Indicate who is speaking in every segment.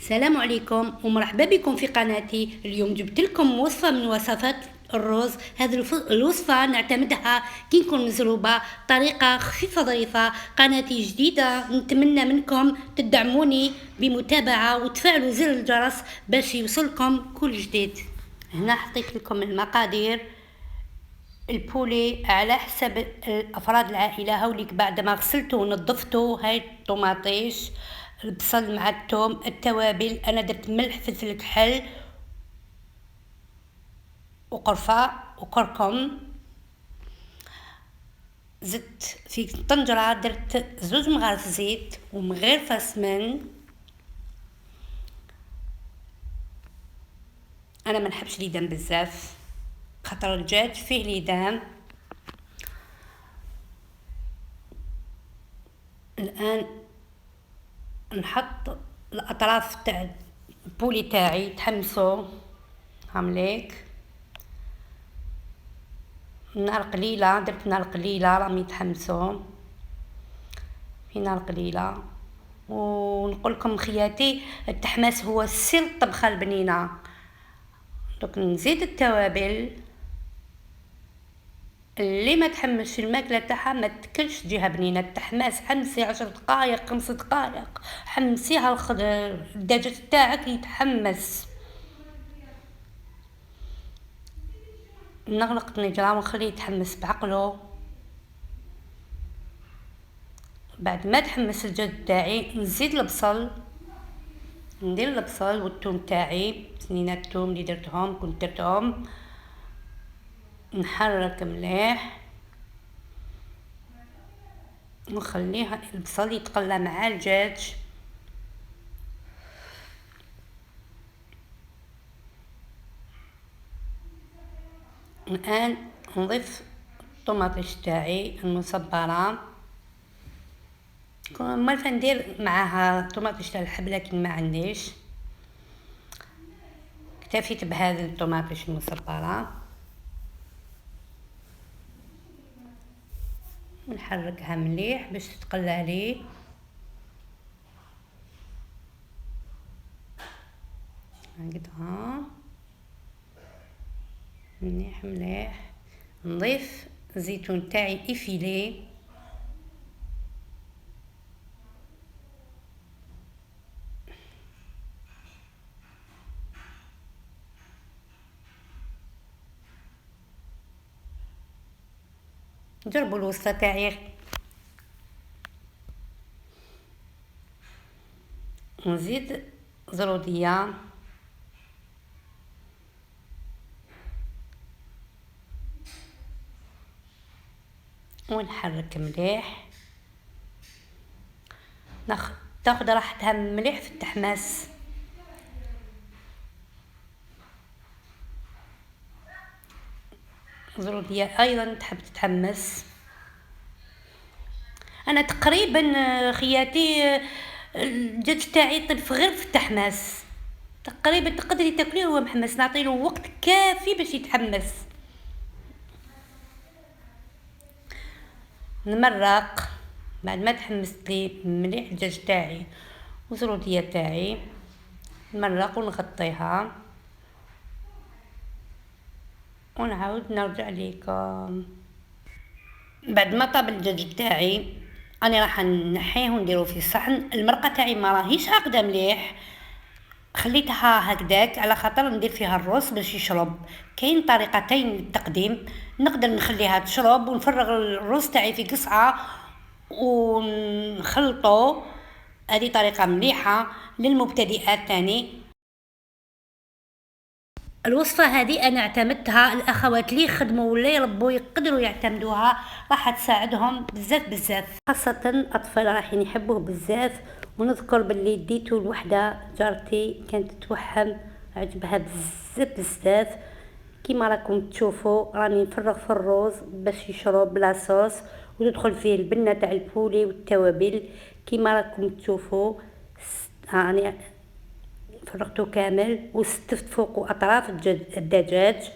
Speaker 1: السلام عليكم ومرحبا بكم في قناتي. اليوم جبت لكم وصفة من وصفات الرز. هذه الوصفة نعتمدها كي نكون مزروبة، طريقة خفيفة ظريفة. قناتي جديدة، نتمنى منكم تدعموني بمتابعة وتفعلوا زر الجرس باش يوصلكم كل جديد. هنا حطيت لكم المقادير. البولي على حسب افراد العائله، هوليك بعد ما غسلته ونظفته. هاي الطماطيش، البصل مع الثوم، التوابل. انا درت ملح، فلفل كحل وقرفه وكركم. زدت في طنجره، درت 2 مغارف زيت ومغرفه سمن. انا ما نحبش ليدان بزاف خاطر الدجاج فيه ليدان. الان نحط الاطراف تاع البولي تاعي تحمسوا هامليك. نار قليله، درت نار قليله راهم يتحمسوا في نار قليله. ونقول لكم خياتي، التحماس هو سر الطبخه البنينه. دوك نزيد التوابل. اللي ما تحمسش الماكله تاعها ما تاكلش، تجيها بنينه. التحماس حمسي 10 دقائق 5 دقائق، حمسيها الدجاج تاعك يتحمس. نغلق الطنجره ونخليه يتحمس بعقله. بعد ما تحمس الدجاج تاعي نزيد البصل، ندير البصل والثوم تاعي، سنينات الثوم اللي درتهم كنت درتهم. نحرك مليح ونخليها البصل يتقلى مع الدجاج. الان نضيف الطماطيش تاعي المصبره. مرة ندير معاها طماطيش تاع الحب لكن ما عنديش، اكتفيت بهذه الطماطيش المصبره. نحركها مليح باش تتقلى لي. هكذا مليح مليح. نضيف الزيتون تاعي افيلي. جربوا الوصفه تاعي. نزيد زروديه ونحرك مليح. تاخد راحتها مليح في التحماس. زروديه ايضا تحب تتحمس. انا تقريبا خياتي الدجاج تاعي يطيب غير في التحماس. تقريبا تقدري تاكليه وهو محمس، نعطيله وقت كافي باش يتحمس. نمرق بعد ما تحمست لي مليح الدجاج تاعي وزروديه تاعي. نمرق ونغطيها ونعاود نرجع ليكم. بعد ما طاب الدجاج تاعي انا راح نحيه ونديرو في صحن. المرقه تاعي ما راهيش عاقده مليح، خليتها هكذاك على خاطر ندير فيها الرز باش يشرب. كاين طريقتين للتقديم، نقدر نخليها تشرب ونفرغ الرز تاعي في قصعه ونخلطه. هذه طريقه مليحه للمبتدئات تاني. الوصفة هذه أنا اعتمدتها، الأخوات لي يخدموا ولا يربوا يقدروا يعتمدوها، راح تساعدهم بزاف بزاف، خاصة الأطفال راح يحبوه بزاف. ونذكر باللي ديتو لوحدة جارتي كانت توحم، عجبها بزاف بزاف. كيما راكم تشوفوا راني نفرغ في الروز باش يشرب بلا صوص، وتدخل فيه البنة تاع البولي والتوابل كيما راكم تشوفوا. راني فرغته كامل وستفت فوق اطراف الدجاج.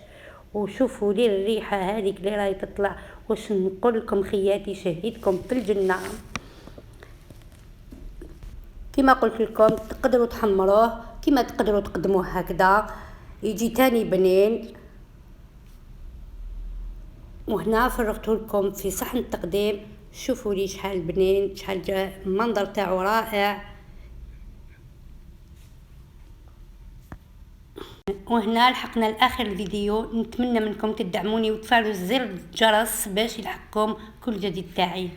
Speaker 1: وشوفوا لي الريحه هذيك اللي راهي تطلع. واش نقول لكم خياتي، شهيتكم في الجنه. كما قلت لكم تقدروا تحمروه كما تقدروا تقدموه هكذا يجي تاني بنين. وهنا فرغته لكم في صحن التقديم. شوفوا لي شحال بنين، شحال جا المنظر تاعو رائع. وهنا لحقنا لاخر الفيديو. نتمنى منكم تدعموني وتفعلوا زر الجرس باش يلحقكم كل جديد تاعي.